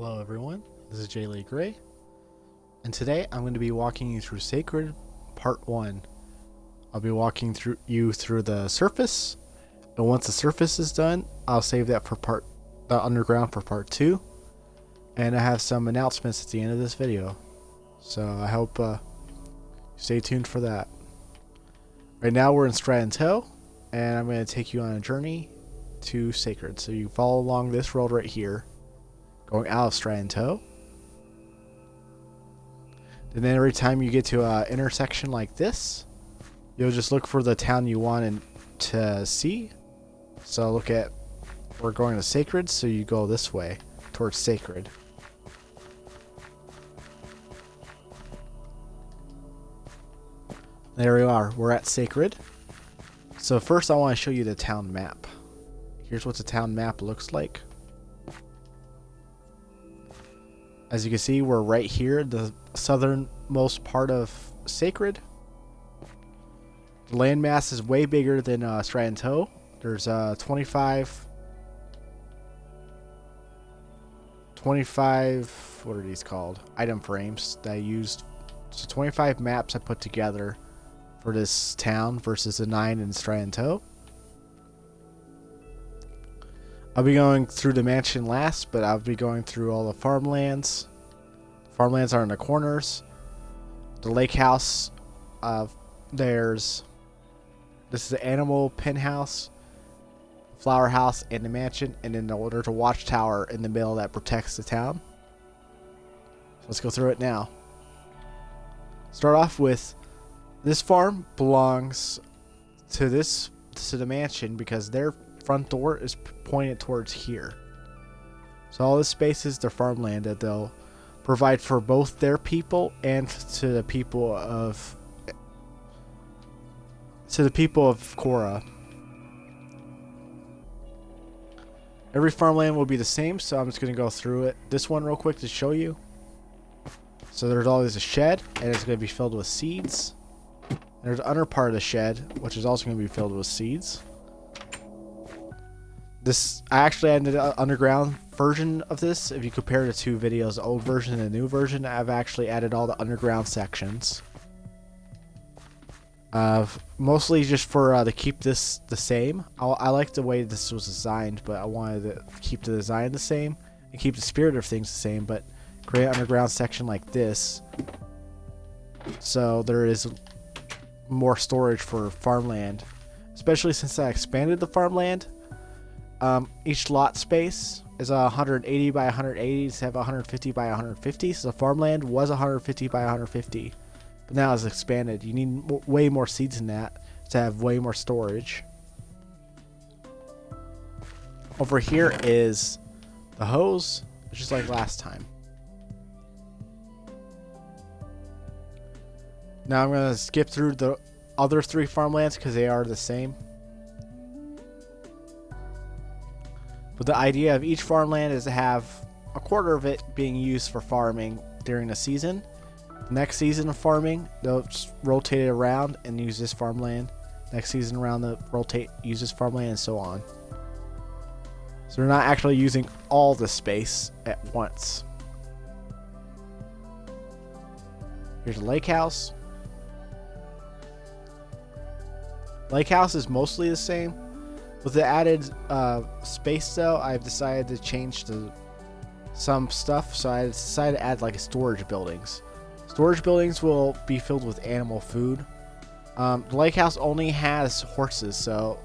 Hello everyone, this is Jay Lee Gray, and today I'm going to be walking you through Sakred Part 1. I'll be walking you through the surface, and once the surface is done, I'll save that for the underground for Part 2, and I have some announcements at the end of this video, so I hope stay tuned for that. Right now we're in Stratton, and I'm going to take you on a journey to Sakred, so you follow along this road right here, going out of Stratton. And then every time you get to an intersection like this, you'll just look for the town you want to see. So look at, we're going to Sakred, so you go this way towards Sakred. There we are, we're at Sakred. So first I want to show you the town map. Here's what the town map looks like. As you can see, we're right here, the southernmost part of Sakred. The landmass is way bigger than Stratton. There's 25, what are these called? Item frames that I used. So 25 maps I put together for this town versus the 9 in Stratton. I'll be going through the mansion last, but I'll be going through all the farmlands. Farmlands are in the corners. The lake house, this is the animal pen house, flower house, and the mansion, and then there's a watchtower in the middle that protects the town. So let's go through it now. Start off with, this farm belongs to the mansion because their front door is pointed towards here. So all this space is their farmland that they'll provide for both their people and to the people of Cora. Every farmland will be the same, so I'm just going to go through it. This one real quick to show you. So there's always a shed, and it's going to be filled with seeds. There's the under part of the shed, which is also going to be filled with seeds. I actually added an underground version of this. If you compare the two videos, the old version and the new version, I've actually added all the underground sections. Mostly just for to keep this the same. I like the way this was designed, but I wanted to keep the design the same and keep the spirit of things the same, but create an underground section like this, so there is more storage for farmland, especially since I expanded the farmland. Each lot space is 180 by 180 instead of 150 by 150. So the farmland was 150 by 150, but now it's expanded. You need way more seeds than that to have way more storage. Over here is the hose, just like last time. Now I'm going to skip through the other 3 farmlands because they are the same. But the idea of each farmland is to have a quarter of it being used for farming during the season. Next season of farming, they'll just rotate it around and use this farmland. Next season around, they'll use this farmland, and so on. So they're not actually using all the space at once. Here's a lake house. Lake house is mostly the same. With the added space though, I've decided to change some stuff, so I decided to add like storage buildings. Storage buildings will be filled with animal food. The lake house only has horses, so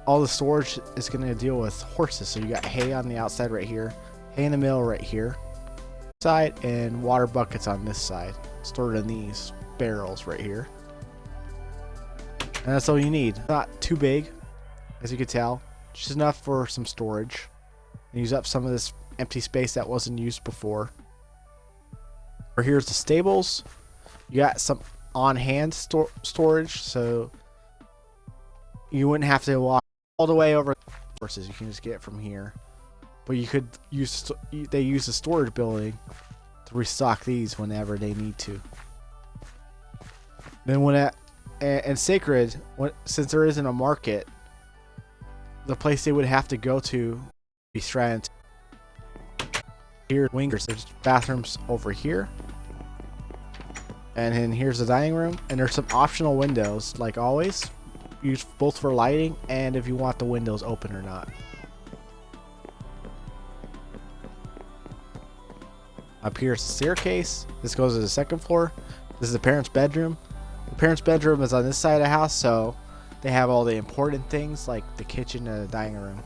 all the storage is going to deal with horses. So you got hay on the outside right here, hay in the middle right here, side, and water buckets on this side, stored in these barrels right here. And that's all you need. Not too big, as you can tell, just enough for some storage and use up some of this empty space that wasn't used before. Or here's the stables. You got some on-hand storage, so you wouldn't have to walk all the way over the horses. You can just get it from here. But you could they use the storage building to restock these whenever they need to. Then and Sakred, since there isn't a market, the place they would have to go to be Stratton. Here, wingers. There's bathrooms over here. And then here's the dining room. And there's some optional windows, like always. Used both for lighting and if you want the windows open or not. Up here is the staircase. This goes to the second floor. This is the parents' bedroom. The parents' bedroom is on this side of the house, so they have all the important things like the kitchen and the dining room.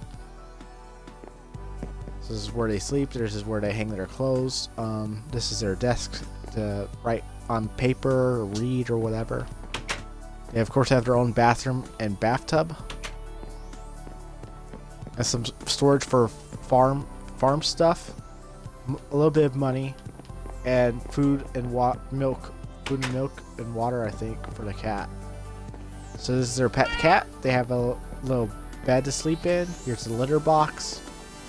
So this is where they sleep. This is where they hang their clothes. This is their desk to write on paper or read or whatever. They of course have their own bathroom and bathtub. And some storage for farm stuff. A little bit of money. And food and milk. Food and milk and water, I think, for the cat. So this is their pet cat. They have a little bed to sleep in. Here's the litter box.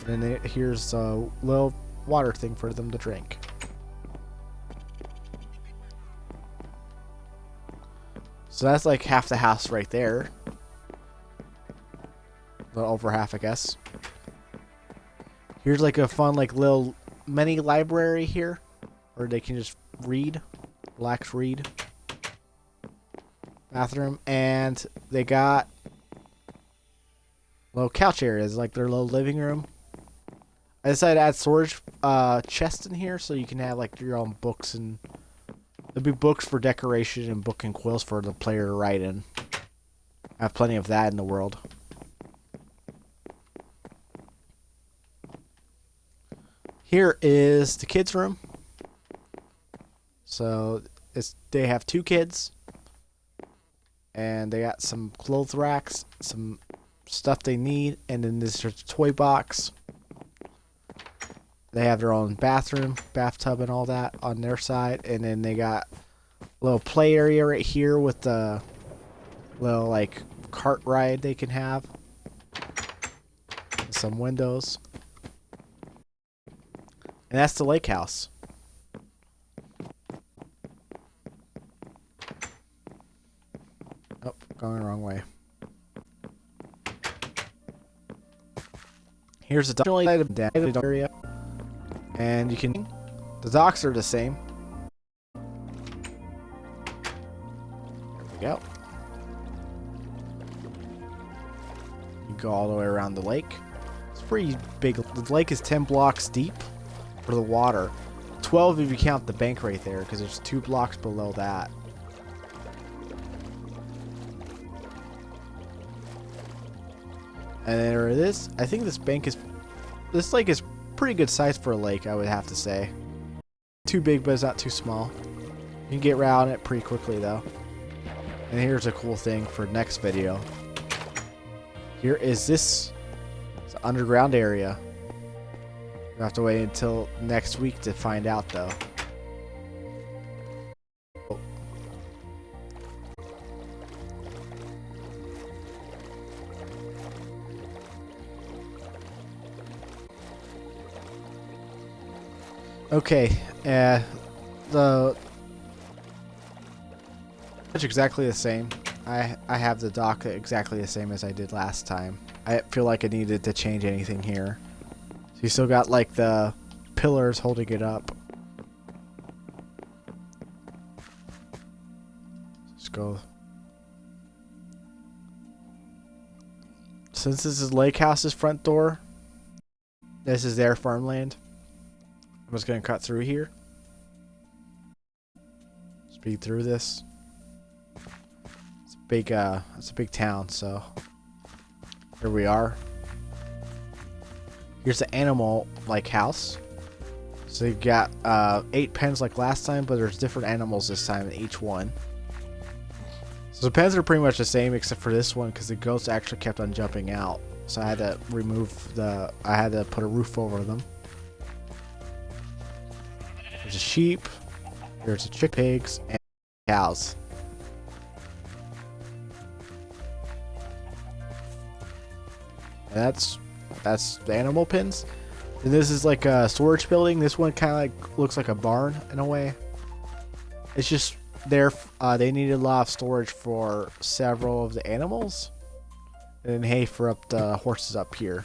And then here's a little water thing for them to drink. So that's like half the house right there. A little over half, I guess. Here's like a fun like little mini library here. Where they can just read. Relax, read. Bathroom. And they got little couch areas. Like their little living room. I decided to add storage chests in here. So you can have like your own books and... There'll be books for decoration and book and quills for the player to write in. I have plenty of that in the world. Here is the kids' room. So they have 2 kids. And they got some clothes racks, some stuff they need, and then this is a toy box. They have their own bathroom, bathtub, and all that on their side. And then they got a little play area right here with the little, like, cart ride they can have. And some windows. And that's the lake house. Oh, going the wrong way. Here's the dock area. And you can... The docks are the same. There we go. You go all the way around the lake. It's pretty big. The lake is 10 blocks deep for the water. 12 if you count the bank right there, because there's 2 blocks below that. And there it is. I think this lake is pretty good size for a lake, I would have to say. Too big, but it's not too small. You can get around it pretty quickly, though. And here's a cool thing for next video. Here is this. It's an underground area. You'll have to wait until next week to find out, though. Okay, the it's exactly the same. I have the dock exactly the same as I did last time. I feel like I needed to change anything here. So you still got like the pillars holding it up. Let's go. Since this is Lake House's front door, this is their farmland. I'm just gonna cut through here. Speed through this. It's a big town, so here we are. Here's the animal like house. So you got 8 pens like last time, but there's different animals this time in each one. So the pens are pretty much the same except for this one because the goats actually kept on jumping out. So I had to put a roof over them. There's a sheep, there's a pigs, and cows. And that's the animal pens. And this is like a storage building. This one kind of like looks like a barn in a way. It's just there. They needed a lot of storage for several of the animals, and then hay for up the horses up here.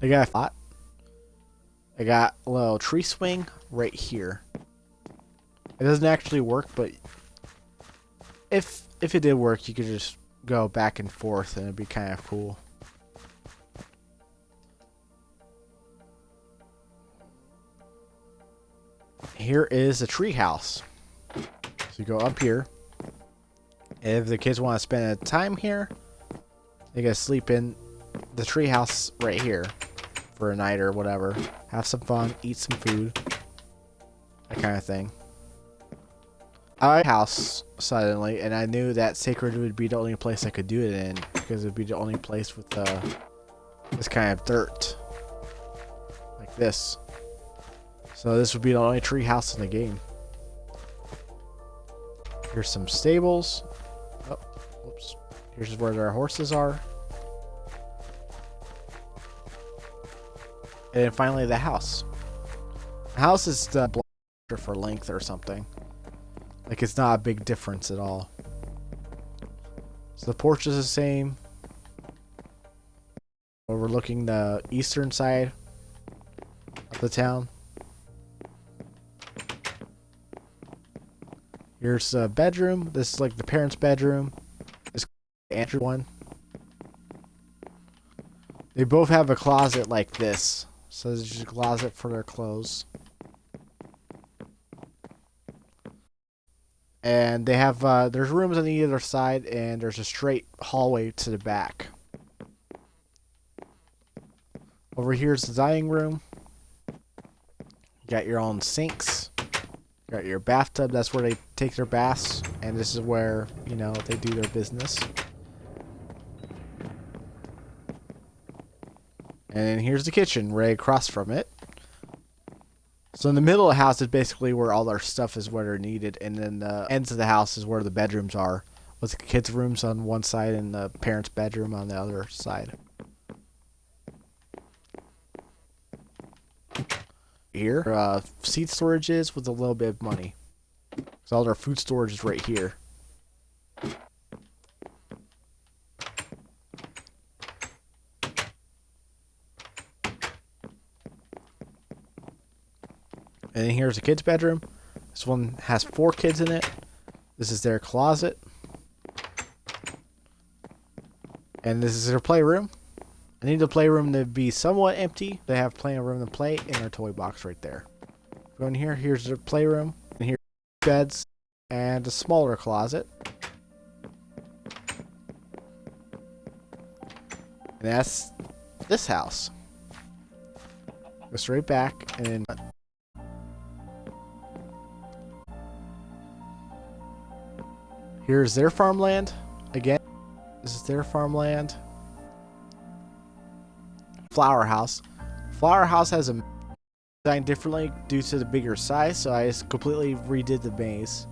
I got a spot. I got a little tree swing right here. It doesn't actually work, but if it did work, you could just go back and forth and it'd be kind of cool. Here is a tree house. So you go up here. If the kids want to spend time here, they gotta sleep in the tree house right here for a night or whatever. Have some fun, eat some food, that kind of thing. I house suddenly, and I knew that Sakred would be the only place I could do it in because it would be the only place with this kind of dirt, like this. So this would be the only tree house in the game. Here's some stables. Oh, whoops. Here's where our horses are. And then finally the house. The house is the block for length or something. Like it's not a big difference at all. So the porch is the same. Overlooking the eastern side of the town. Here's a bedroom. This is like the parents' bedroom. This is the Andrew one. They both have a closet like this. So there's just a closet for their clothes. And they have, there's rooms on either side, and there's a straight hallway to the back. Over here's the dining room. You got your own sinks. You got your bathtub, that's where they take their baths. And this is where, you know, they do their business. And then here's the kitchen, right across from it. So in the middle of the house is basically where all our stuff is where they're needed. And then the ends of the house is where the bedrooms are. With the kids' rooms on one side and the parents' bedroom on the other side. Here, seed storage is with a little bit of money. So all their food storage is right here. And then here's a kid's bedroom. This one has 4 kids in it. This is their closet. And this is their playroom. I need the playroom to be somewhat empty. They have plenty of room to play in their toy box right there. Go in here. Here's their playroom. And here's beds and a smaller closet. And that's this house. Go straight back and then here's their farmland. Again, this is their farmland. Flower house. Flower house has a designed differently due to the bigger size, so I just completely redid the maze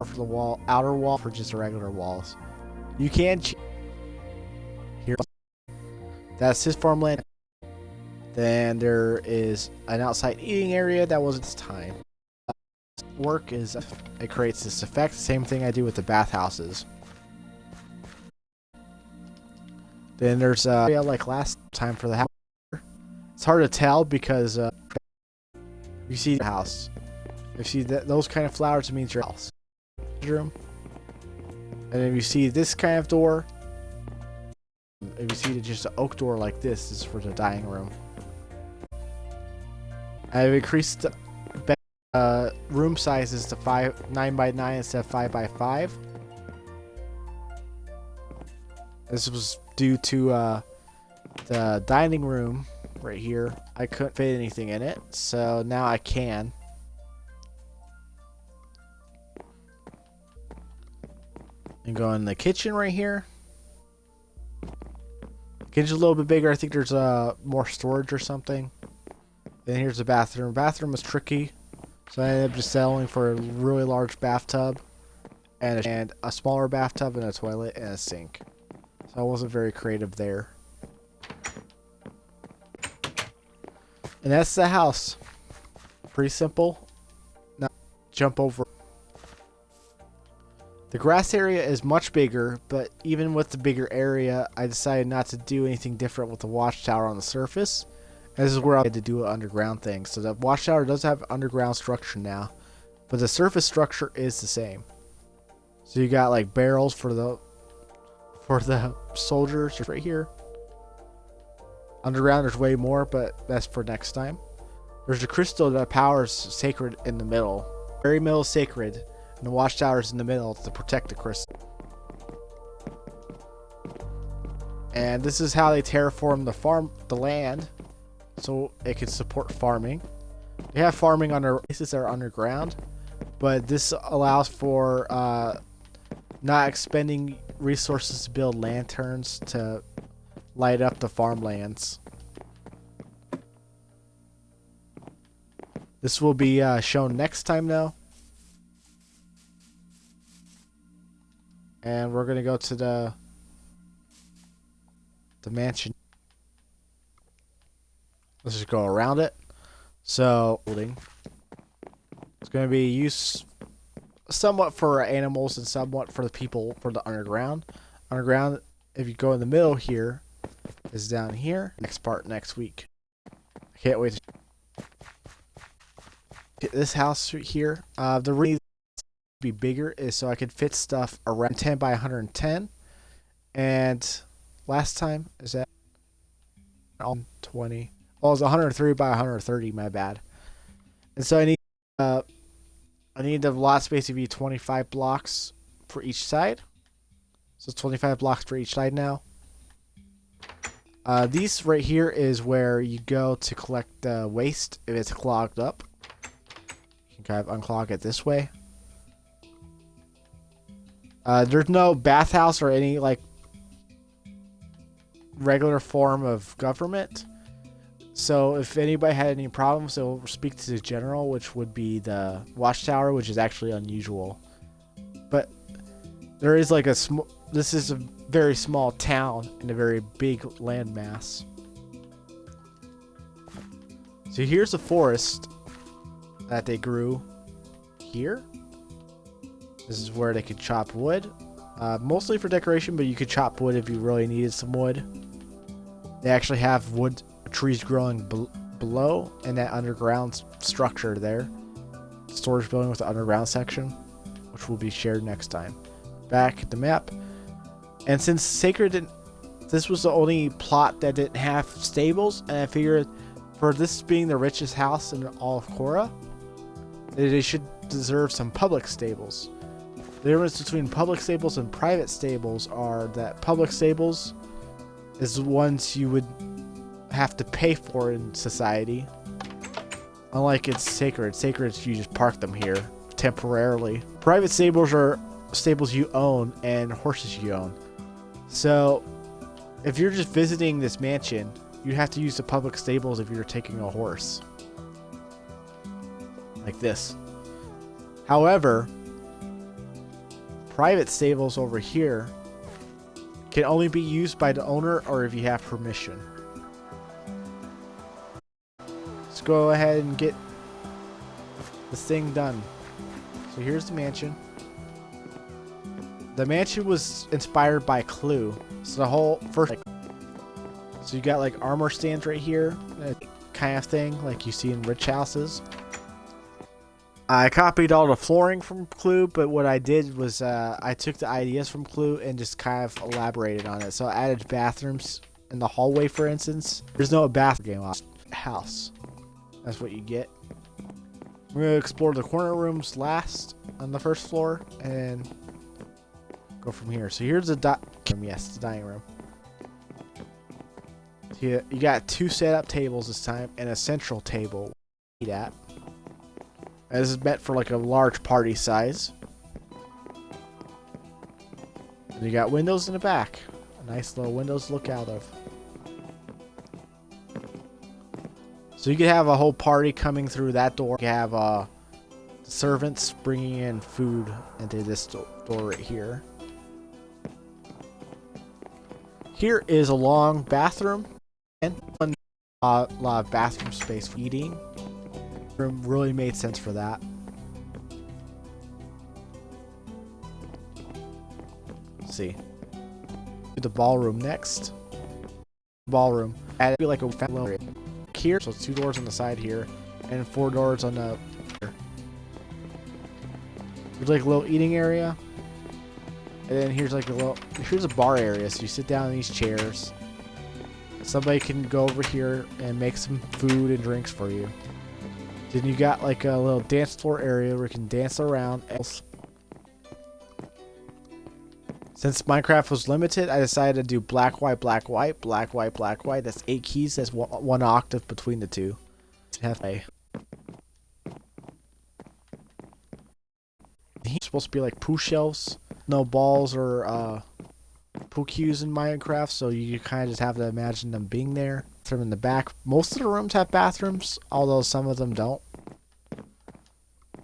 for the wall, outer wall for just regular walls. You can here. That's his farmland. Then there is an outside eating area that wasn't this time. Work is it creates this effect. Same thing I do with the bathhouses. Then there's area like last time for the house. It's hard to tell because you see the house. If you see those kind of flowers, it means your house. Bedroom. And if you see this kind of door, if you see just an oak door like this is for the dining room. I've increased room sizes to 9x9 instead of 5x5. This was due to the dining room right here. I couldn't fit anything in it, so now I can. And go in the kitchen right here. The kitchen's a little bit bigger. I think there's more storage or something. Then here's the bathroom. Bathroom was tricky, so I ended up just settling for a really large bathtub and a smaller bathtub and a toilet and a sink. So I wasn't very creative there. And that's the house. Pretty simple. Now jump over. The grass area is much bigger, but even with the bigger area, I decided not to do anything different with the watchtower on the surface. And this is where I had to do an underground thing. So the Watchtower does have underground structure now, but the surface structure is the same. So you got like barrels for the soldiers right here. Underground there's way more, but that's for next time. There's a crystal that powers Sakred in the middle. The very middle is Sakred, and the Watchtower is in the middle to protect the crystal. And this is how they terraform the land, so it can support farming. They have farming under places that are underground, but this allows for not expending resources to build lanterns to light up the farmlands. This will be shown next time though. And we're gonna go to the mansion. Let's just go around it. So building. It's gonna be used somewhat for animals and somewhat for the people for the underground. Underground, if you go in the middle here, is down here. Next part next week. I can't wait to get this house right here. The reason to be bigger is so I can fit stuff around 10 by 110. And last time is that 20. Well, it's 103 by 130. My bad. And so I need the lot space to be 25 blocks for each side. So it's 25 blocks for each side now. These right here is where you go to collect the waste if it's clogged up. You can kind of unclog it this way. There's no bathhouse or any like regular form of government. So if anybody had any problems, they'll speak to the general, which would be the Watchtower, which is actually unusual. But there is like this is a very small town in a very big landmass. So here's a forest that they grew here. This is where they could chop wood. Mostly for decoration, but you could chop wood if you really needed some wood. They actually have wood trees growing below in that underground structure there. Storage building with the underground section, which will be shared next time. Back at the map. And since Sakred didn't, this was the only plot that didn't have stables, and I figured for this being the richest house in all of Korra, they should deserve some public stables. The difference between public stables and private stables are that public stables is the ones you would have to pay for in society. Unlike it's Sakred. Sakred, you just park them here temporarily. Private stables are stables you own and horses you own. So if you're just visiting this mansion, you have to use the public stables if you're taking a horse. Like this. However, private stables over here can only be used by the owner or if you have permission. Let's go ahead and get this thing done. So here's the mansion. The mansion was inspired by Clue. So the whole first, so you got like armor stands right here, kind of thing like you see in rich houses. I copied all the flooring from Clue, but what I did was I took the ideas from Clue and just kind of elaborated on it. So I added bathrooms in the hallway, for instance. There's no bathroom game house. That's what you get. We're going to explore the corner rooms last on the first floor and go from here. So here's the the dining room. You got two setup tables this time and a central table to eat at. And this is meant for like a large party size. And you got windows in the back. A nice little windows to look out of. So you could have a whole party coming through that door. You have servants bringing in food into this door right here. Here is a long bathroom and a lot of bathroom space for eating. Room really made sense for that. Let's see. Do the ballroom next. Ballroom. Add be like a family here. So it's 2 doors on the side here, and 4 doors on the. There's like a little eating area, and then here's like here's a bar area. So you sit down in these chairs. Somebody can go over here and make some food and drinks for you. Then you got like a little dance floor area where you can dance around. Since Minecraft was limited, I decided to do black, white, black, white, black, white, black, white. That's 8 keys. That's one octave between the two. Have a. He's supposed to be like poo shelves, no balls or poo cues in Minecraft, so you kind of just have to imagine them being there. Bathroom in the back. Most of the rooms have bathrooms, although some of them don't.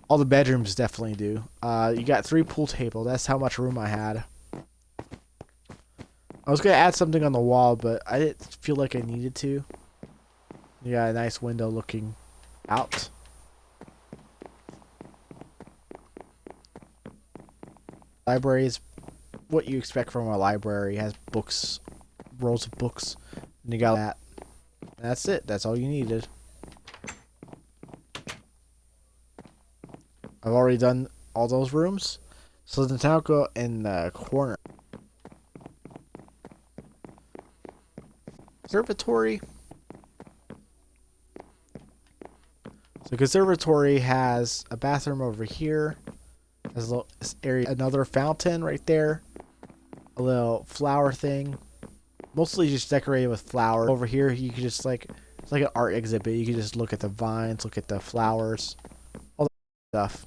All the bedrooms definitely do. You got 3 pool tables. That's how much room I had. I was gonna add something on the wall, but I didn't feel like I needed to. You got a nice window looking out. Library is what you expect from a library. It has books, rows of books, and you got that. That's it. That's all you needed. I've already done all those rooms, so the now go in the corner. Conservatory. So conservatory has a bathroom over here. Has a little area, another fountain right there. A little flower thing. Mostly just decorated with flowers. Over here, you can just like, it's like an art exhibit. You can just look at the vines, look at the flowers, all that stuff.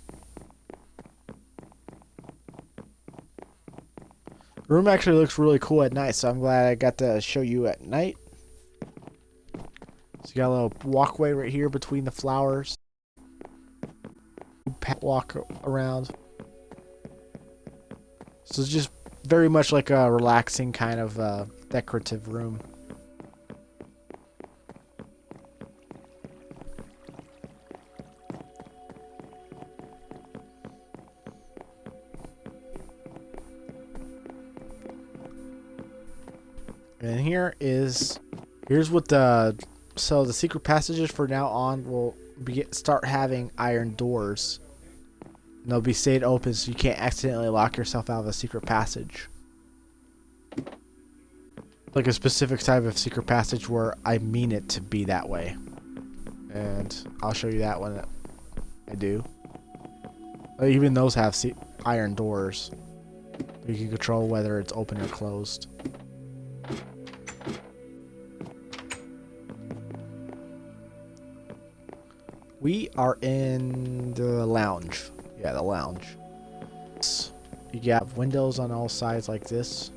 The room actually looks really cool at night, so I'm glad I got to show you at night. So you got a little walkway right here between the flowers. Walk around. So it's just very much like a relaxing kind of decorative room. And here's what the secret passages for now on will start having iron doors. And they'll be stayed open so you can't accidentally lock yourself out of a secret passage. Like a specific type of secret passage where I mean it to be that way. And I'll show you that when I do. Even those have iron doors. You can control whether it's open or closed. We are in the lounge. Yeah, the lounge. You got windows on all sides like this.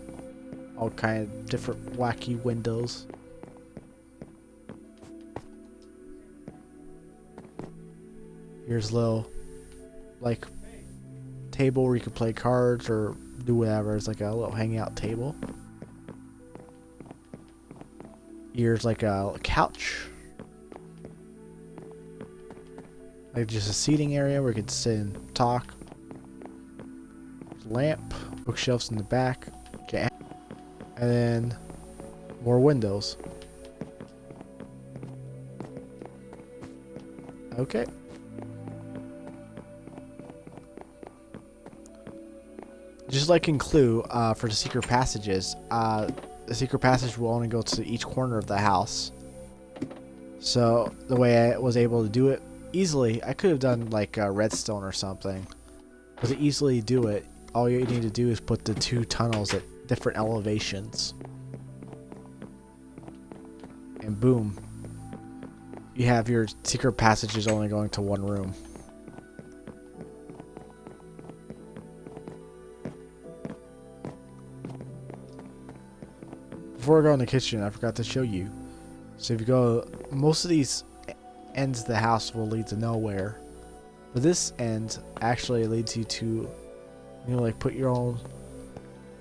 All kind of different wacky windows. Here's a little, like, table where you can play cards or do whatever. It's like a little hangout table. Here's like a couch. Like just a seating area where you can sit and talk. Lamp, bookshelves in the back. Okay. And then more windows. Okay. Just like in Clue, for the secret passages, the secret passage will only go to each corner of the house. So the way I was able to do it easily, I could have done like redstone or something. But to easily do it, all you need to do is put the 2 tunnels at different elevations. And boom. You have your secret passages only going to one room. Before I go in the kitchen, I forgot to show you. So if you go, most of these ends of the house will lead to nowhere. But this end actually leads you to, you know, like put your own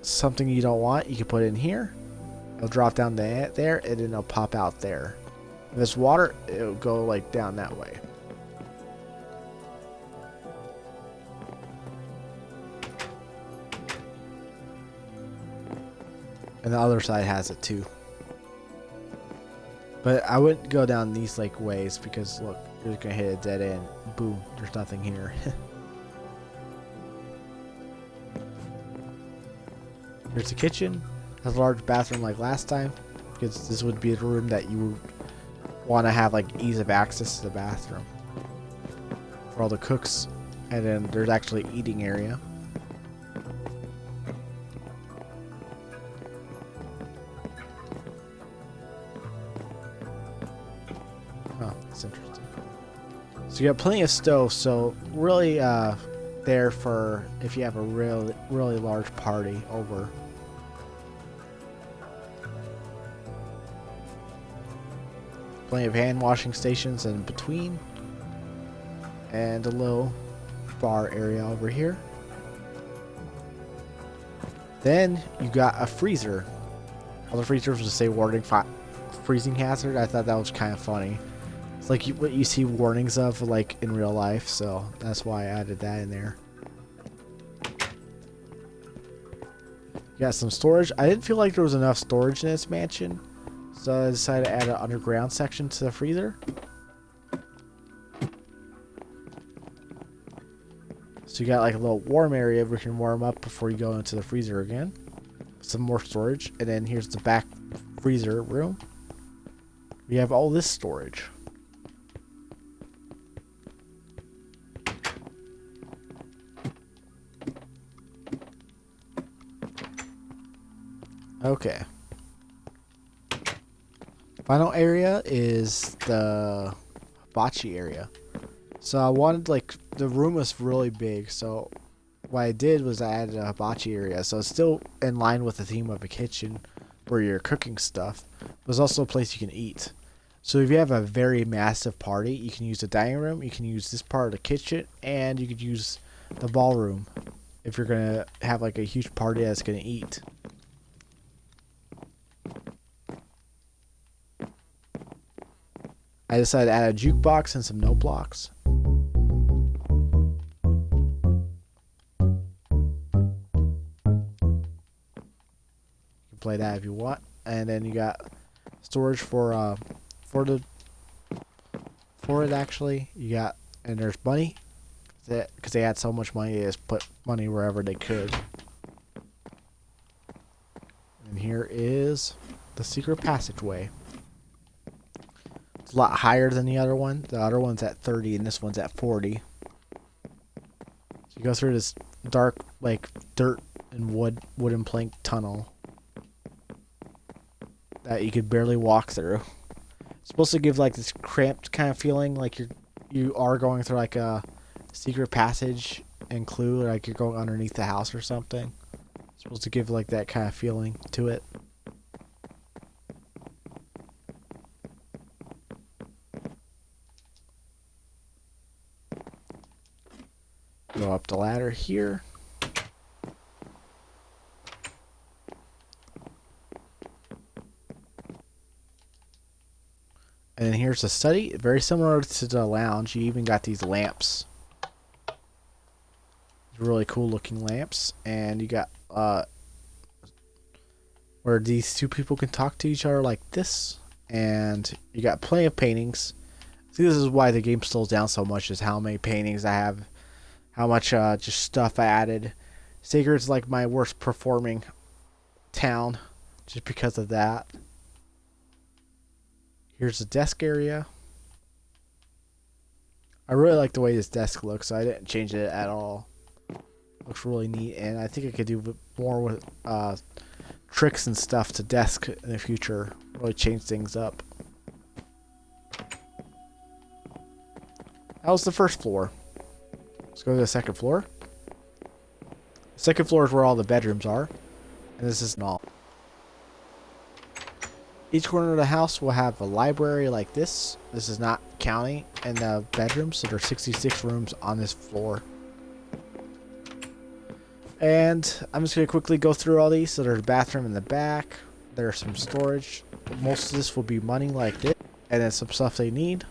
something you don't want. You can put it in here. It'll drop down there, and then it'll pop out there. If there's water, it'll go like down that way. And the other side has it too. But I wouldn't go down these like ways because look, you're just gonna hit a dead end. Boom, there's nothing here. Here's the kitchen. Has a large bathroom like last time, because this would be the room that you would want to have like ease of access to the bathroom for all the cooks. And then there's actually eating area. Oh, that's interesting. So you got plenty of stoves, so really there for if you have a really large party over. Plenty of hand washing stations in between, and a little bar area over here. Then you got a freezer. All the freezers will say warning freezing hazard. I thought that was kind of funny. It's like what you see warnings of like in real life, so that's why I added that in there. You got some storage. I didn't feel like there was enough storage in this mansion, so I decided to add an underground section to the freezer. So you got like a little warm area where you can warm up before you go into the freezer again. Some more storage, and then here's the back freezer room. We have all this storage. Okay. Final area is the Bocce area. So I wanted, like, the room was really big, so what I did was I added a hibachi area. So it's still in line with the theme of a kitchen where you're cooking stuff. But there's also a place you can eat. So if you have a very massive party, you can use the dining room, you can use this part of the kitchen, and you could use the ballroom if you're going to have, like, a huge party that's going to eat. I decided to add a jukebox and some note blocks. You can play that if you want. And then you got storage for it actually. You got, and there's money. Because they had so much money, they just put money wherever they could. And here is the secret passageway. A lot higher than the other one. The other one's at 30 and this one's at 40. So you go through this dark, like, dirt and wooden plank tunnel that you could barely walk through. It's supposed to give like this cramped kind of feeling, like you are going through like a secret passage and clue, like you're going underneath the house or something. It's supposed to give like that kind of feeling to it. Go up the ladder here. And then here's the study. Very similar to the lounge. You even got these lamps. Really cool looking lamps. And you got where these two people can talk to each other like this. And you got plenty of paintings. See, this is why the game slows down so much, is how many paintings I have. How much just stuff I added. Sakred's like my worst performing town just because of that. Here's the desk area. I really like the way this desk looks, so I didn't change it at all. Looks really neat, and I think I could do more with tricks and stuff to desk in the future. Really change things up. That was the first floor. Let's go to the second floor. The second floor is where all the bedrooms are. And this is all. Each corner of the house will have a library like this. This is not counting in the bedrooms, so there's 66 rooms on this floor. And I'm just going to quickly go through all these. So there's a bathroom in the back. There's some storage. Most of this will be money like this. And then some stuff they need.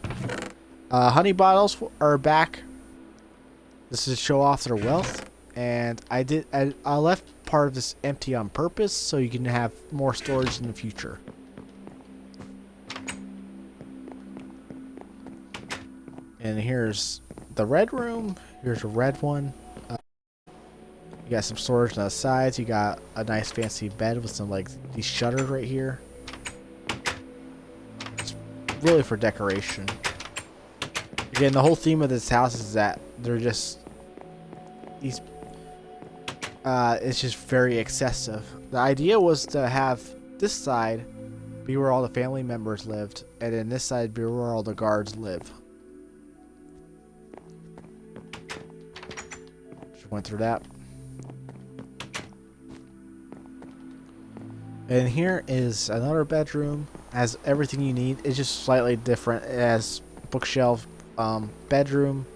Honey bottles are back. This is to show off their wealth, and I left part of this empty on purpose so you can have more storage in the future. And here's the red room. Here's a red one. You got some storage on the sides. You got a nice fancy bed with some like these shutters right here. It's really for decoration. Again, the whole theme of this house is that they're just these. It's just very excessive. The idea was to have this side be where all the family members lived, and then this side be where all the guards live. Just went through that. And here is another bedroom. Has everything you need. It's just slightly different. It has bookshelf, bedroom,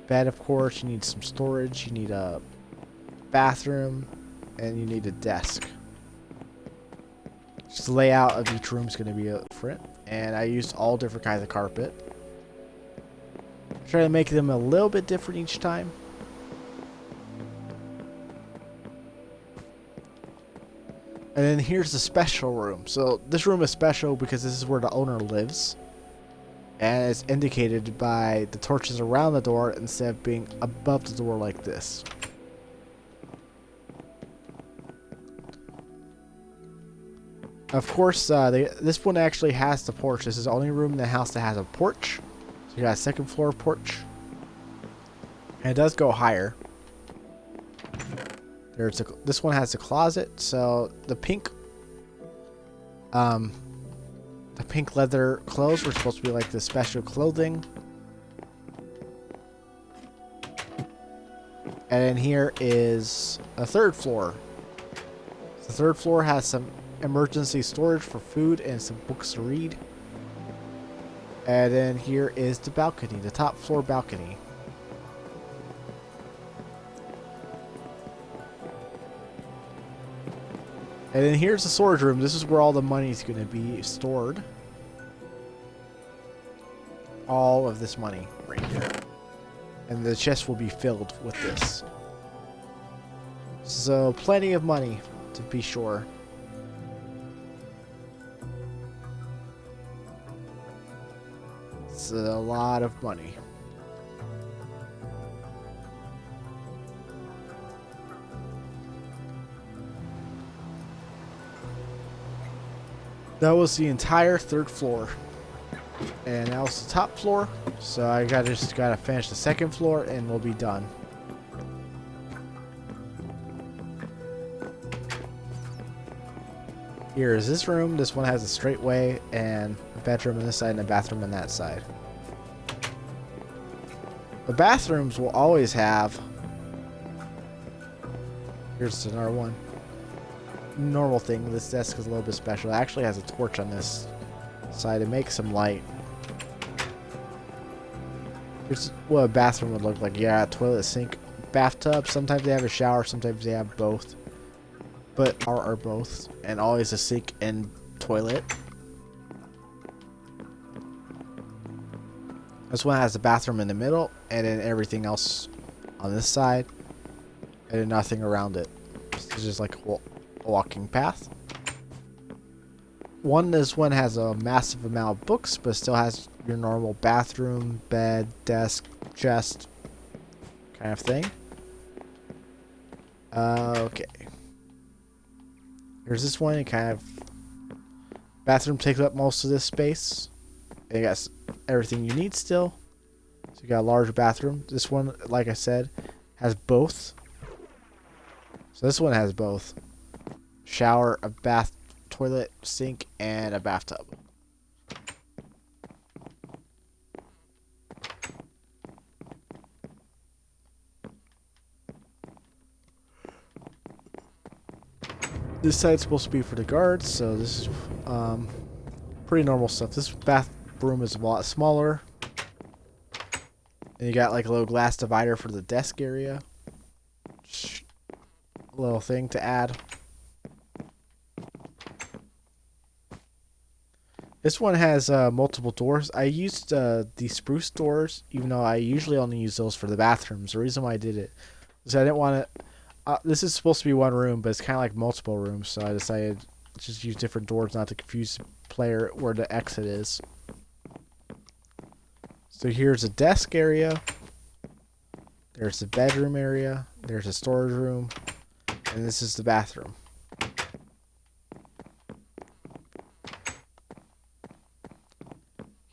bed of course. You need some storage. You need a bathroom, and you need a desk. Just the layout of each room is going to be different, and I used all different kinds of carpet. Try to make them a little bit different each time. And then here's the special room. So this room is special because this is where the owner lives, and it's indicated by the torches around the door instead of being above the door like this. Of course, this one actually has the porch. This is the only room in the house that has a porch. So you got a second floor porch. And it does go higher. This one has a closet. So the pink leather clothes were supposed to be like the special clothing. And then here is a third floor. The third floor has some emergency storage for food and some books to read. And then here is the balcony, the top floor balcony. And then here's the storage room. This is where all the money is going to be stored. All of this money right here. And the chest will be filled with this. So plenty of money to be sure. It's a lot of money. That was the entire third floor. And that was the top floor. So I just gotta finish the second floor and we'll be done. Here is this room. This one has a straightway and a bedroom on this side and a bathroom on that side. The bathrooms will always have... Here's another one. Normal thing. This desk is a little bit special. It actually has a torch on this side to make some light. Here's what a bathroom would look like. Yeah, toilet, sink, bathtub. Sometimes they have a shower. Sometimes they have both. But are both. And always a sink and toilet. This one has a bathroom in the middle. And then everything else on this side. And then nothing around it. It's just like a walking path. This one has a massive amount of books, but still has your normal bathroom, bed, desk, chest kind of thing. Okay. Here's this one. It kind of bathroom takes up most of this space. And you got everything you need still. So you got a large bathroom. This one, like I said, has both. So this one has both. Shower, a bath, toilet, sink, and a bathtub. This side's supposed to be for the guards, so this is pretty normal stuff. This bathroom is a lot smaller. And you got like a little glass divider for the desk area. Just a little thing to add. This one has multiple doors. I used the spruce doors, even though I usually only use those for the bathrooms. The reason why I did it is I didn't want to... this is supposed to be one room, but it's kind of like multiple rooms, so I decided to just use different doors not to confuse the player where the exit is. So here's a desk area. There's the bedroom area. There's a storage room. And this is the bathroom.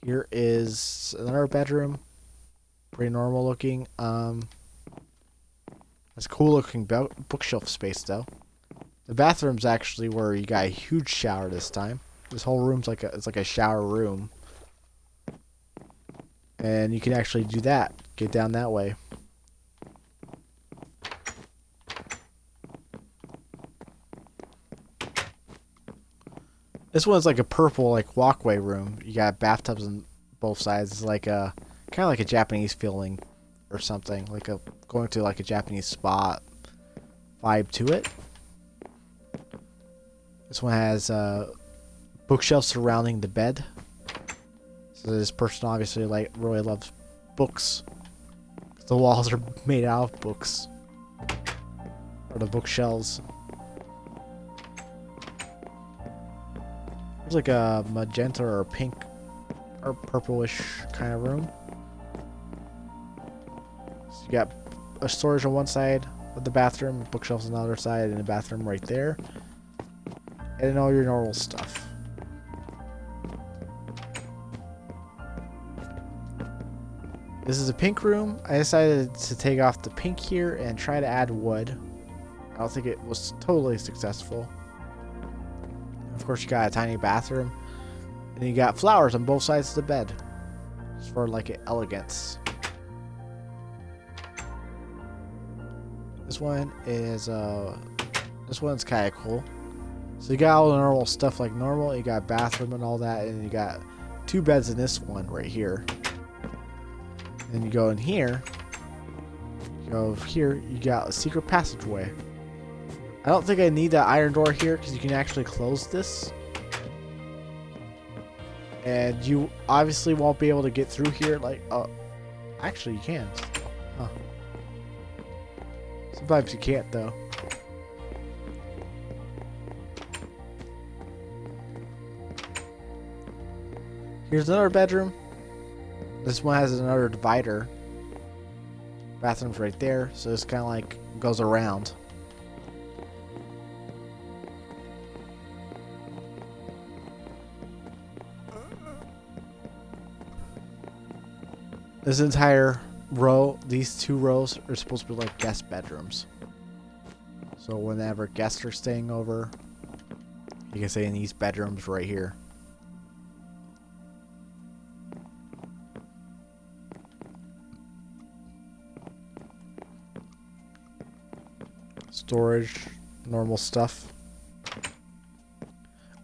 Here is another bedroom. Pretty normal looking. It's cool looking bookshelf space though. The bathroom's actually where you got a huge shower this time. This whole room's like a shower room. And you can actually do that. Get down that way. This one's like a purple like walkway room. You got bathtubs on both sides. It's like a kind of like a Japanese feeling or something. Like a going to like a Japanese spa vibe to it. This one has bookshelves surrounding the bed. So this person obviously really loves books. The walls are made out of books. Or the bookshelves. There's like a magenta or pink or purplish kind of room. So you got a storage on one side of the bathroom, bookshelves on the other side, and a bathroom right there. And then all your normal stuff. This is a pink room. I decided to take off the pink here and try to add wood. I don't think it was totally successful. Of course, you got a tiny bathroom. And you got flowers on both sides of the bed. Just for like elegance. This one is this one's kind of cool. So you got all the normal stuff like normal. You got bathroom and all that, and you got 2 beds in this one right here. And you go in here. You go over here. You got a secret passageway. I don't think I need that iron door here because you can actually close this. And you obviously won't be able to get through here. Like, actually you can. Huh. Sometimes you can't though. Here's another bedroom. This one has another divider. Bathroom's right there, so this kind of like goes around. This entire row, these 2 rows are supposed to be like guest bedrooms. So whenever guests are staying over, you can stay in these bedrooms right here. Storage, normal stuff.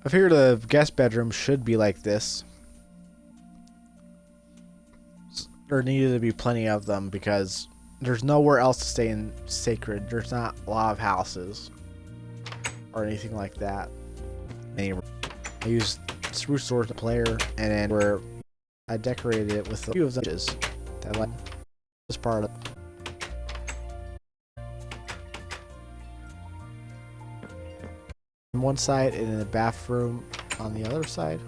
I figured the guest bedroom should be like this. There needed to be plenty of them because there's nowhere else to stay in Sakred. There's not a lot of houses or anything like that. Anyway, I used spruce sword to player, and then where I decorated it with a few of the images that like this part of on one side and then the bathroom on the other side.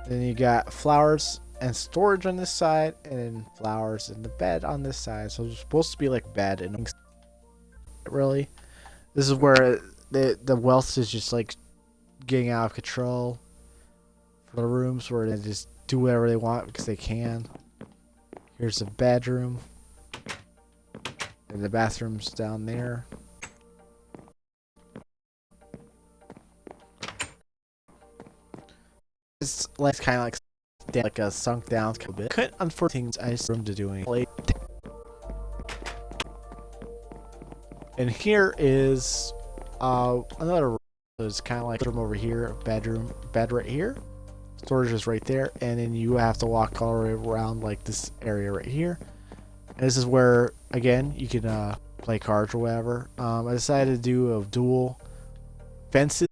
Then you got flowers and storage on this side, and then flowers in the bed on this side. So it's supposed to be like bed, and really, this is where the wealth is just like getting out of control for the rooms where they just do whatever they want because they can. Here's the bedroom, and the bathroom's down there. It's like kind of like a sunk down a bit. Couldn't unfortunately I just room to do anything. And here is another room. So it's kind of like room over here, bedroom, bed right here. Storage is right there, and then you have to walk all the way around like this area right here. And this is where again you can play cards or whatever. I decided to do a dual fences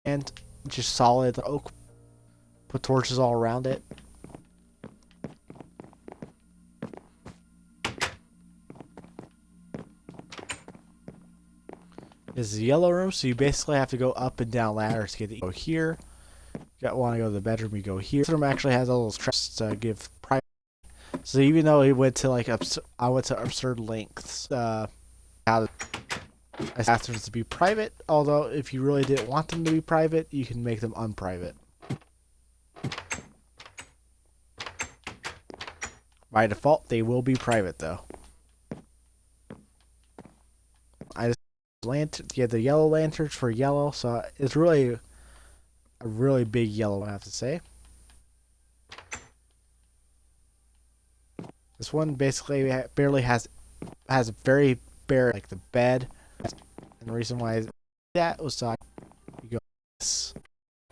and just solid oak. Put torches all around it. This is the yellow room, so you basically have to go up and down ladders to get to go here. You want to go to the bedroom, you go here. This room actually has all those traps to give private. So even though he went to like I went to absurd lengths, how bathrooms to be private. Although if you really didn't want them to be private, you can make them unprivate. By default, they will be private though. I just the yellow lanterns for yellow, so it's really a really big yellow, I have to say. This one basically barely has very bare, like the bed, and the reason why that was so you go this.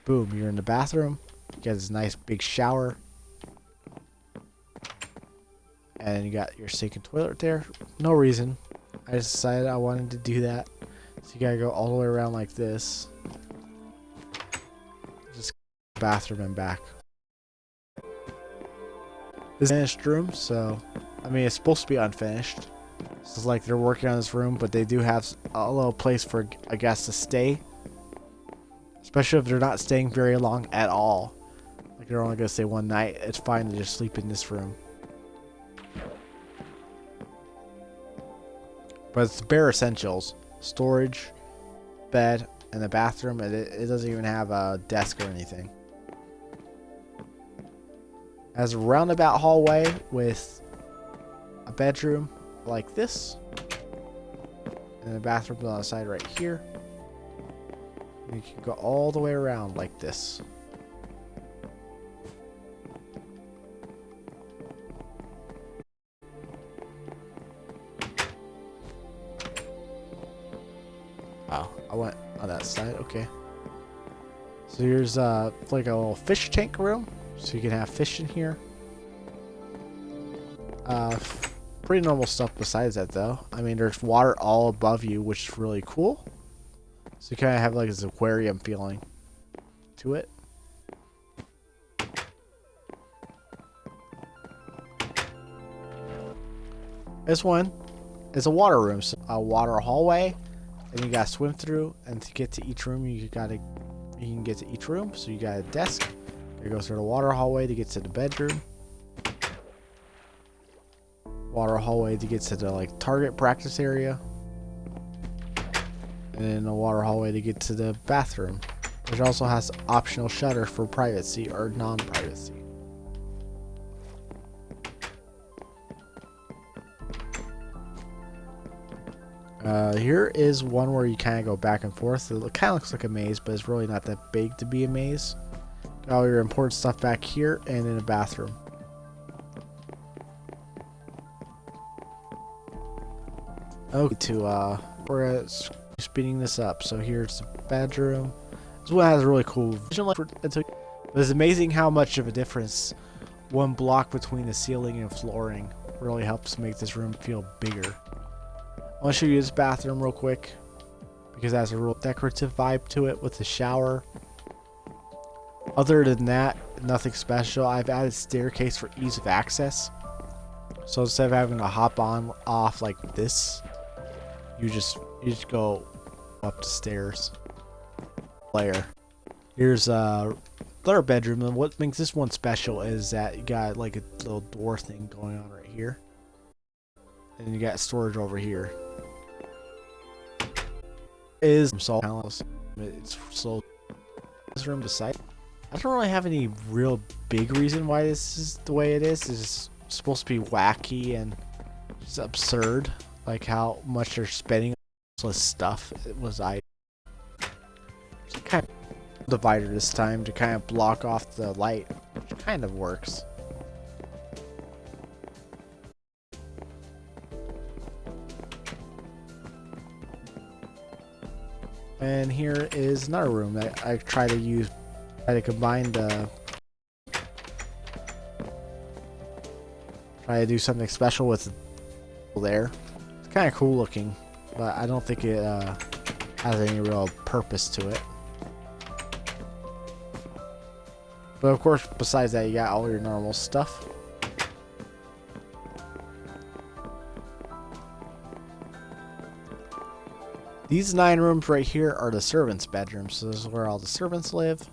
Boom, you're in the bathroom. You get this nice big shower, and you got your sink and toilet there. No reason. I just decided I wanted to do that. So you gotta go all the way around like this. Just bathroom and back. This is a finished room, so I mean it's supposed to be unfinished. So it's like they're working on this room, but they do have a little place for a guest to stay. Especially if they're not staying very long at all. Like they're only gonna stay one night. It's fine to just sleep in this room. But it's the bare essentials. Storage, bed, and the bathroom. And it doesn't even have a desk or anything. It has a roundabout hallway with a bedroom like this. And the bathroom's on the side right here. And you can go all the way around like this. Oh, I went on that side. Okay. So here's like a little fish tank room, so you can have fish in here. Pretty normal stuff besides that though. I mean, there's water all above you, which is really cool. So you kind of have like this aquarium feeling to it. This one is a water room, so a water hallway. And you gotta swim through, and to get to each room, you can get to each room. So you got a desk. You go through the water hallway to get to the bedroom. Water hallway to get to the like target practice area. And then a water hallway to get to the bathroom, which also has optional shutter for privacy or non-privacy. Here is one where you kind of go back and forth. It kind of looks like a maze, but it's really not that big to be a maze. Got all your important stuff back here and in a bathroom. Okay, we're speeding this up. So here's the bedroom. This one has a really cool vision, but it's amazing how much of a difference one block between the ceiling and flooring really helps make this room feel bigger. I want to show you this bathroom real quick because it has a real decorative vibe to it with the shower. Other than that, nothing special. I've added staircase for ease of access. So instead of having to hop on off like this, you just go up the stairs. Layer. Here's another bedroom, and what makes this one special is that you got like a little door thing going on right here. And you got storage over here. It's so this room beside. I don't really have any real big reason why this is the way it is. It's supposed to be wacky and it's absurd, like how much they're spending on this stuff. It was kind of divider this time to kind of block off the light, which kind of works. And here is another room that I try to combine try to do something special with there. It's kind of cool looking, but I don't think it has any real purpose to it. But of course, besides that, you got all your normal stuff. These 9 rooms right here are the servants' bedrooms, so this is where all the servants live. So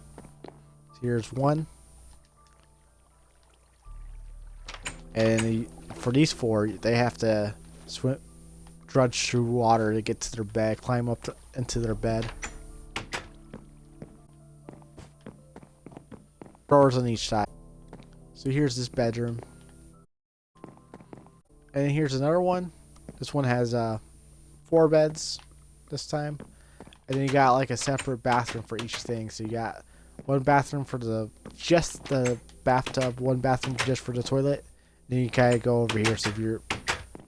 here's one. And for these 4, they have to drudge through water to get to their bed, climb up into their bed. Doors on each side. So here's this bedroom. And here's another one. This one has 4 beds this time. And then you got like a separate bathroom for each thing. So you got one bathroom for just the bathtub, one bathroom just for the toilet. Then you kind of go over here. So if you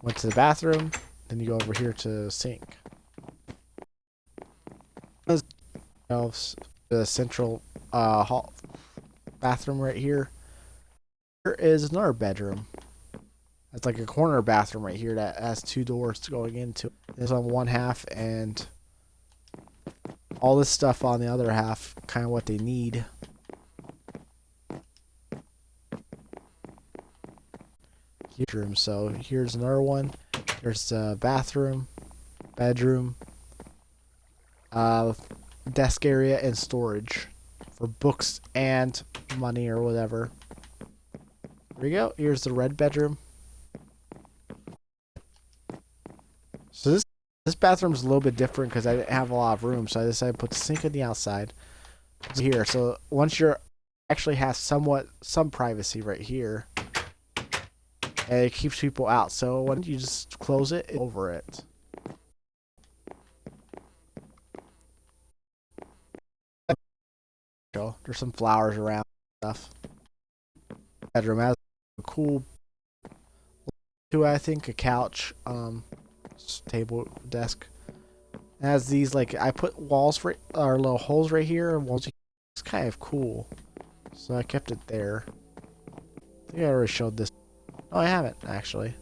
went to the bathroom, then you go over here to the sink. The central hall bathroom right here. Here is another bedroom. It's like a corner bathroom right here that has 2 doors going into. It's on one half, and all this stuff on the other half, kind of what they need. Bedroom. So here's another one. There's a bathroom, bedroom, desk area, and storage for books and money or whatever. There we go. Here's the red bedroom. So this bathroom's a little bit different because I didn't have a lot of room, so I decided to put the sink on the outside here. So once you're actually have some privacy right here, and it keeps people out. So when you just close it over it. There's some flowers around and stuff. Bedroom has a cool, I think, a couch, table, desk. It has these, like, I put walls or little holes right here, and walls. It's kind of cool, so I kept it there. I think I already showed this. Oh, I haven't actually.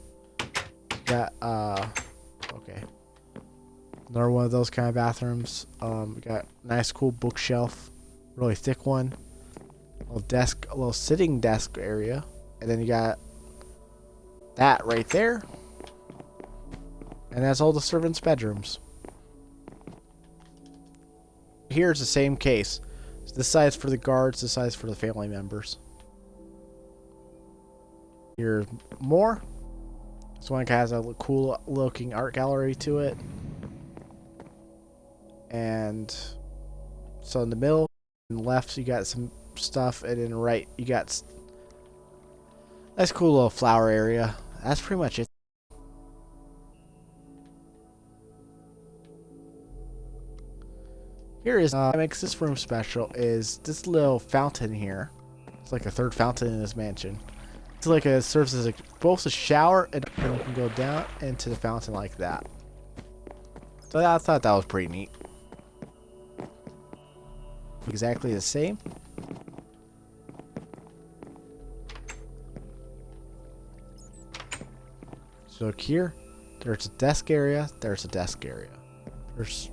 Got okay. Another one of those kind of bathrooms. We got nice, cool bookshelf, really thick one. A little sitting desk area, and then you got that right there, and that's all the servants' bedrooms. Here's the same case. So this side's for the guards, this side's for the family members. Here's more. This one has a cool looking art gallery to it, and so in the middle and left you got some stuff, and then right you got nice cool little flower area. That's pretty much it. Here is what makes this room special is this little fountain here. It's like a 3rd fountain in this mansion. It's like it serves as both a shower, and you can go down into the fountain like that. So I thought that was pretty neat. Exactly the same. So look here, there's a desk area, there's a desk area. There's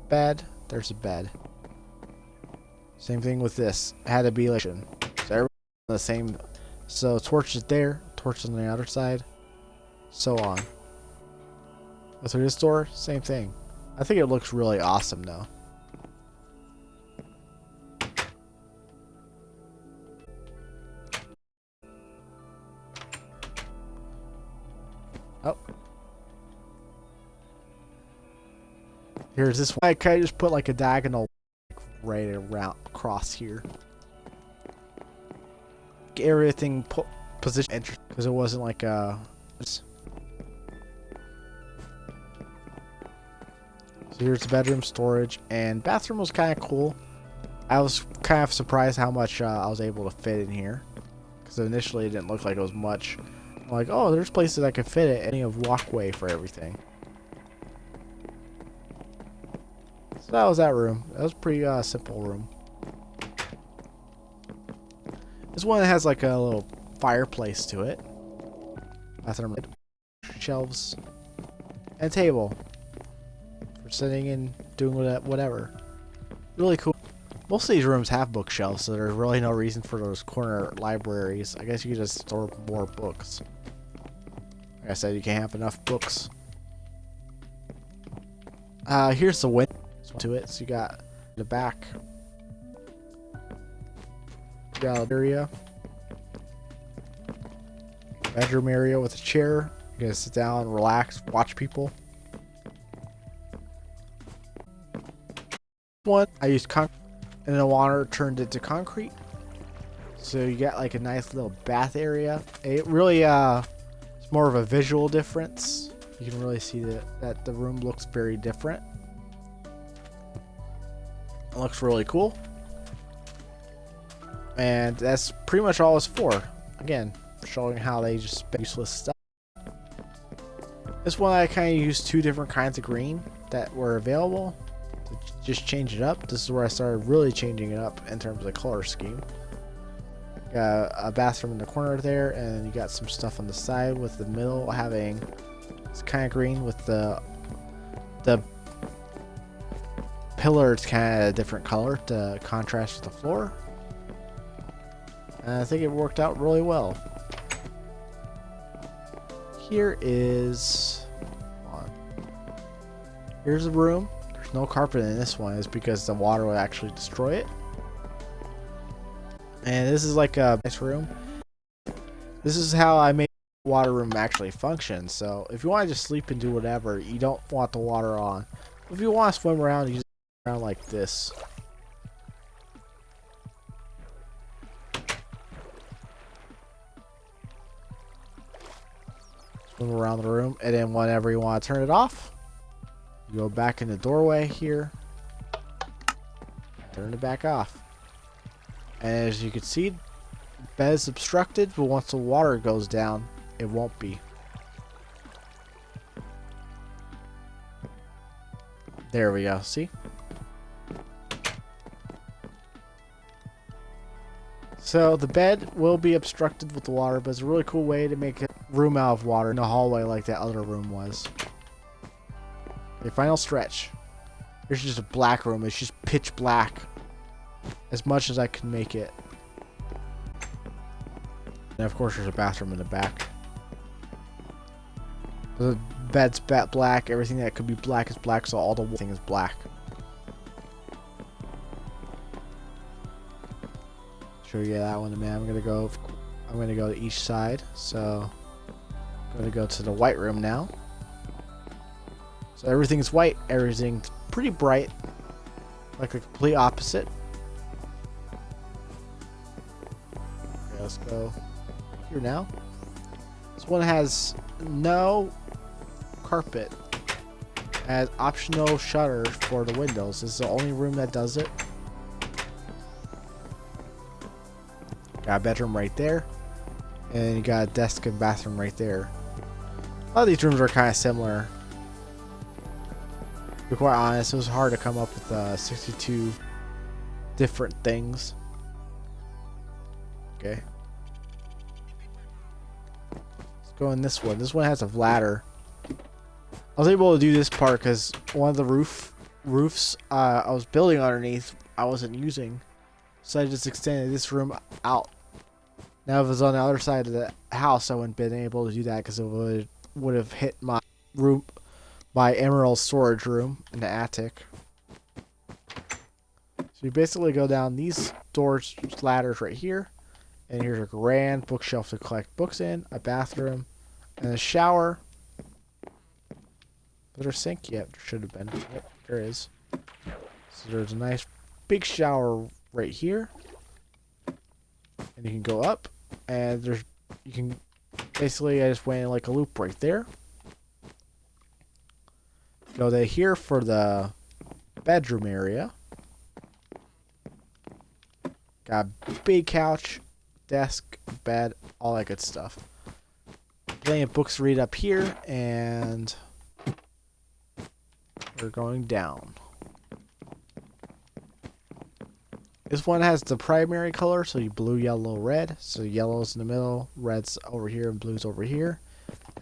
a bed, there's a bed. Same thing with this. It had to be like so everyone's the same. So torch is there, torch on the other side, so on. Go through this door, same thing. I think it looks really awesome though. Oh. Here's this one. I kind of just put like a diagonal right around across here. Everything position entrance because it wasn't like a. So here's the bedroom, storage, and bathroom was kind of cool. I was kind of surprised how much I was able to fit in here because initially it didn't look like it was much. I'm like, oh, there's places I could fit it, and you have walkway for everything. So that was that room. That was a pretty simple room. This one has like a little fireplace to it. Bathroom, shelves, and table for sitting and doing whatever. Really cool. Most of these rooms have bookshelves, so there's really no reason for those corner libraries. I guess you could just store more books. Like I said, you can't have enough books. Here's the window to it. So you got the back. You got area. Bedroom area with a chair. You're gonna sit down, relax, watch people. One, I used concrete, and the water turned into concrete. So you got like a nice little bath area. It really, it's more of a visual difference. You can really see that the room looks very different. It looks really cool. And that's pretty much all it's for. Again, showing how they just spend useless stuff. This one I kind of used two different kinds of green that were available to just change it up. This is where I started really changing it up in terms of the color scheme. Got a bathroom in the corner there, and you got some stuff on the side with the middle having this kind of green with the pillar. It's kind of a different color to contrast with the floor. And I think it worked out really well. Here is, here's the room. There's no carpet in this one. It's because the water would actually destroy it. And this is like a nice room. This is how I made the water room actually function. So if you want to just sleep and do whatever, you don't want the water on. If you want to swim around, you just swim around like this. Swim around the room, and then whenever you want to turn it off, you go back in the doorway here, turn it back off. And as you can see, the bed is obstructed, but once the water goes down, it won't be. There we go, see? So the bed will be obstructed with the water, but it's a really cool way to make a room out of water in a hallway like that other room was. The final stretch. Here's just a black room. It's just pitch black. As much as I can make it. And of course there's a bathroom in the back. The bed's black. Everything that could be black is black, so all the thing is black. Show you that one, man. I'm gonna go to each side. So I'm gonna go to the white room now. So everything's white. Everything's pretty bright. Like the complete opposite. Okay, let's go here now. This one has no carpet. It has optional shutters for the windows. This is the only room that does it. Got a bedroom right there. And you got a desk and bathroom right there. A lot of these rooms are kind of similar. To be quite honest, it was hard to come up with 62 different things. Okay. Let's go in this one. This one has a ladder. I was able to do this part because one of the roofs I was building underneath I wasn't using. So I just extended this room out. Now if it was on the other side of the house, I wouldn't have been able to do that because it would have hit my room, my emerald storage room in the attic. So you basically go down these doors, ladders right here, and here's a grand bookshelf to collect books in, a bathroom, and a shower. Is there a sink? Yeah, there should have been. Yep, there is. So there's a nice big shower right here, and you can go up, and you can basically, I just went in like a loop right there. Go to here for the bedroom area. Got a big couch, desk, bed, all that good stuff. Plenty of books to read up here, and we're going down. This one has the primary color, so you blue, yellow, red. So yellow's in the middle, red's over here, and blue's over here.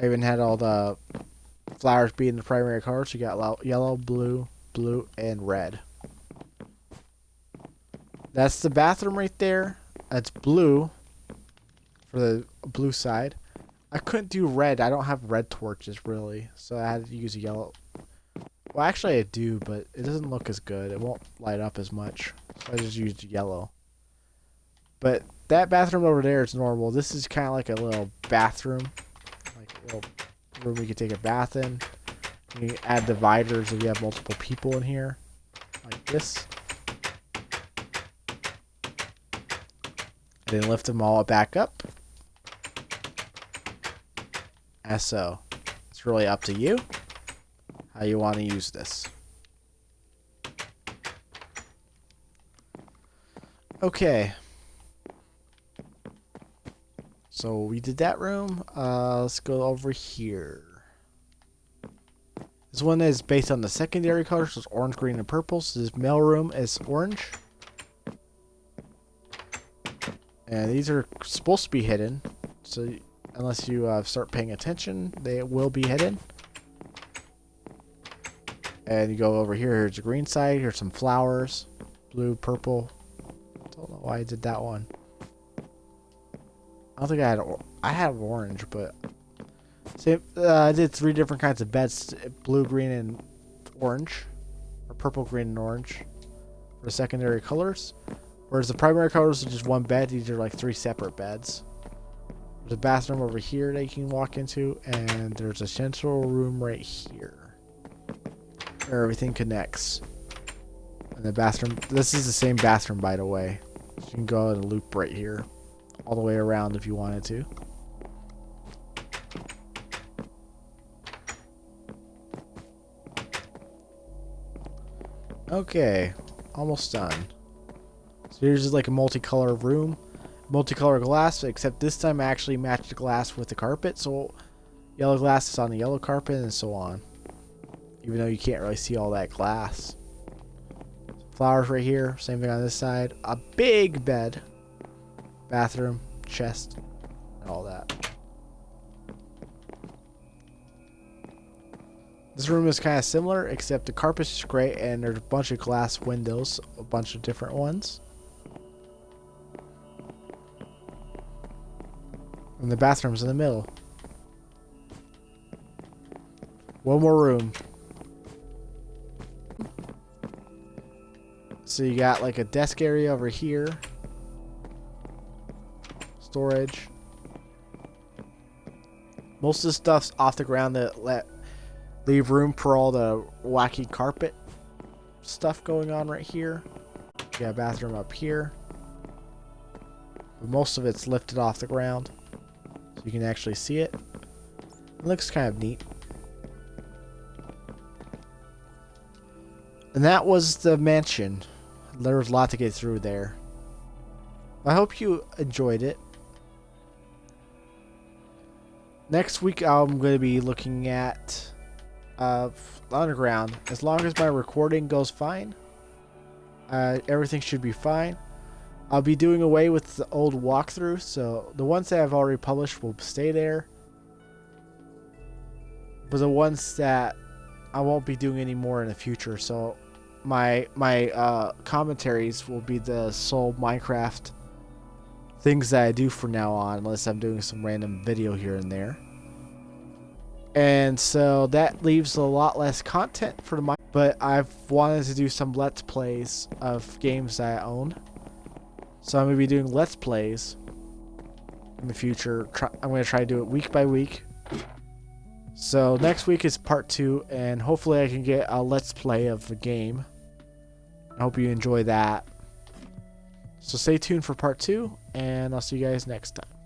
I even had all the flowers being the primary color, so you got yellow, blue, blue, and red. That's the bathroom right there. That's blue for the blue side. I couldn't do red. I don't have red torches, really, so I had to use a yellow. Well, actually I do, but it doesn't look as good. It won't light up as much. So I just used yellow. But that bathroom over there is normal. This is kind of like a little bathroom, like a little room we can take a bath in. You can add dividers if you have multiple people in here, like this. And then lift them all back up. As so. It's really up to you how you want to use this. Okay. So we did that room. Let's go over here. This one is based on the secondary colors, so it's orange, green, and purple. So this mailroom is orange. And these are supposed to be hidden. So unless you start paying attention, they will be hidden. And you go over here. Here's the green side. Here's some flowers. Blue, purple. Don't know why I did that one. I don't think I had orange, but same. I did 3 different kinds of beds: blue, green, and orange, or purple, green, and orange for the secondary colors. Whereas the primary colors are just one bed. These are like 3 separate beds. There's a bathroom over here that you can walk into, and there's a central room right here where everything connects. And the bathroom. This is the same bathroom, by the way. You can go in a loop right here, all the way around if you wanted to. Okay, almost done. So here's just like a multicolor room, multicolor glass, except this time I actually matched the glass with the carpet, so yellow glass is on the yellow carpet and so on. Even though you can't really see all that glass. Flowers right here, same thing on this side. A big bed, bathroom, chest, and all that. This room is kind of similar, except the carpet is gray and there's a bunch of glass windows, a bunch of different ones. And the bathroom's in the middle. One more room. So you got like a desk area over here. Storage. Most of the stuff's off the ground to leave room for all the wacky carpet stuff going on right here. You got a bathroom up here. But most of it's lifted off the ground, so you can actually see it. It looks kind of neat. And that was the mansion. There was a lot to get through there. I hope you enjoyed it. Next week I'm going to be looking at underground. As long as my recording goes fine, everything should be fine. I'll be doing away with the old walkthrough, so the ones that I've already published will stay there. But the ones that I won't be doing anymore in the future, so my commentaries will be the sole Minecraft things that I do from now on, unless I'm doing some random video here and there. And so that leaves a lot less content for the but I've wanted to do some Let's Plays of games that I own. So I'm going to be doing Let's Plays in the future. I'm going to try to do it week by week. So next week is part 2, and hopefully I can get a Let's Play of the game. I hope you enjoy that. So stay tuned for part 2, and I'll see you guys next time.